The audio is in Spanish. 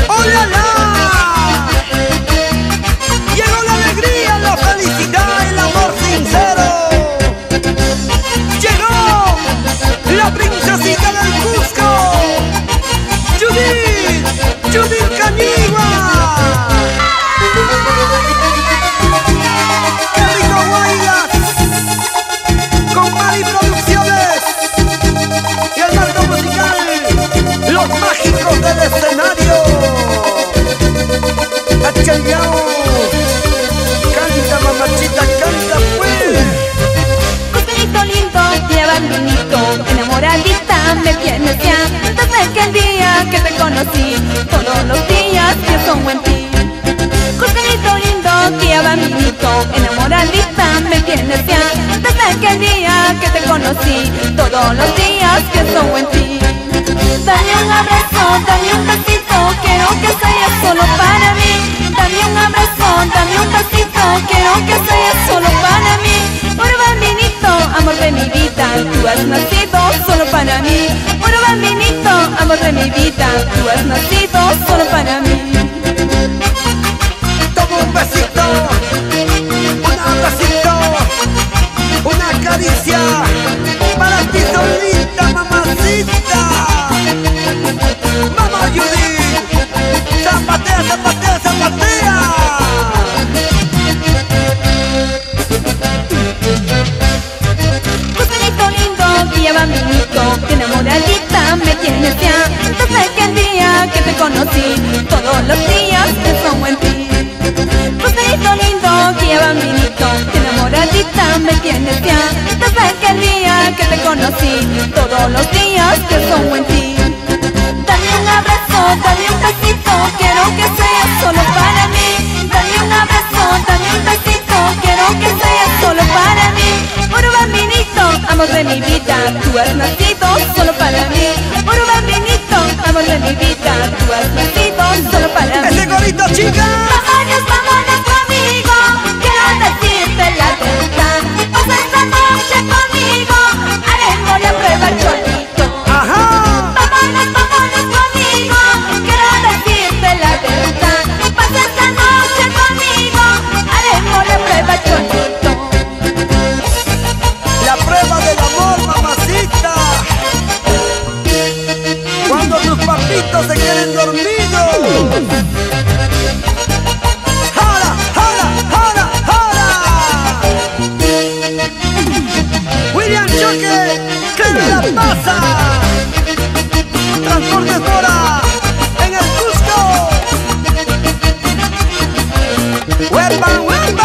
¡Hola, la! Llegó la alegría, la felicidad, el amor sincero. Llegó la princesita del Cusco, Judith Cañigua. ¡Qué rico bailas! Con Mari Producciones y el marco musical Los Mágicos del Escenario. Achayao, canta mamachita, canta pues. Costelito lindo, lleva vinito, enamoradita me tienes ya. Desde que el día que te conocí, todos los días pienso en ti. Costelito lindo, lleva vinito, enamoradita me tienes ya. Desde que el día que te conocí, todos los días pienso en ti. Dame un abrazo, dame un besito, quiero que sea solo para mí. Dame un abrazo, dame un besito, quiero que sea solo para mí. Oro bambinito, amor de mi vida, tú has nacido solo para mí. Oro bambinito, amor de mi vida, tú has nacido solo para mí. Toma un besito, un abracito, una caricia para ti solita, mamacita. Mamá Judith, zapatea, zapatea, zapatea. Costelito lindo, guía bambinito, enamoradita me tienes ya. Desde que el día que te conocí, todos los días pienso en ti. Costelito lindo, guía bambinito, enamoradita me tienes ya. Desde que el día que te conocí, todos los días pienso en ti. Dame un abrazo, dame un besito, quiero que sea solo para mí. Dame un abrazo, dame un besito, quiero que sea solo para mí. Oro bambinito, amor de mi vida, tú has nacido solo para mí. Oro bambinito, amor de mi vida, tú has nacido solo para mí. ¡Ese gorito, chica! Vámonos, vámonos conmigo, quiero decirte la verdad. Pasa esta noche conmigo, haremos la prueba cholito. ¡Ajá! Vámonos, vámonos conmigo, quiero decirte la verdad. Pasa esta noche conmigo, haremos la prueba cholito. La prueba del amor, mamacita. Cuando tus papitos se queden dormidos. ¡Jala, jala, jala, jala! William Choque, ¿qué me la pasa? Transportes Mora, en el Cusco. ¡Huepa, huepa!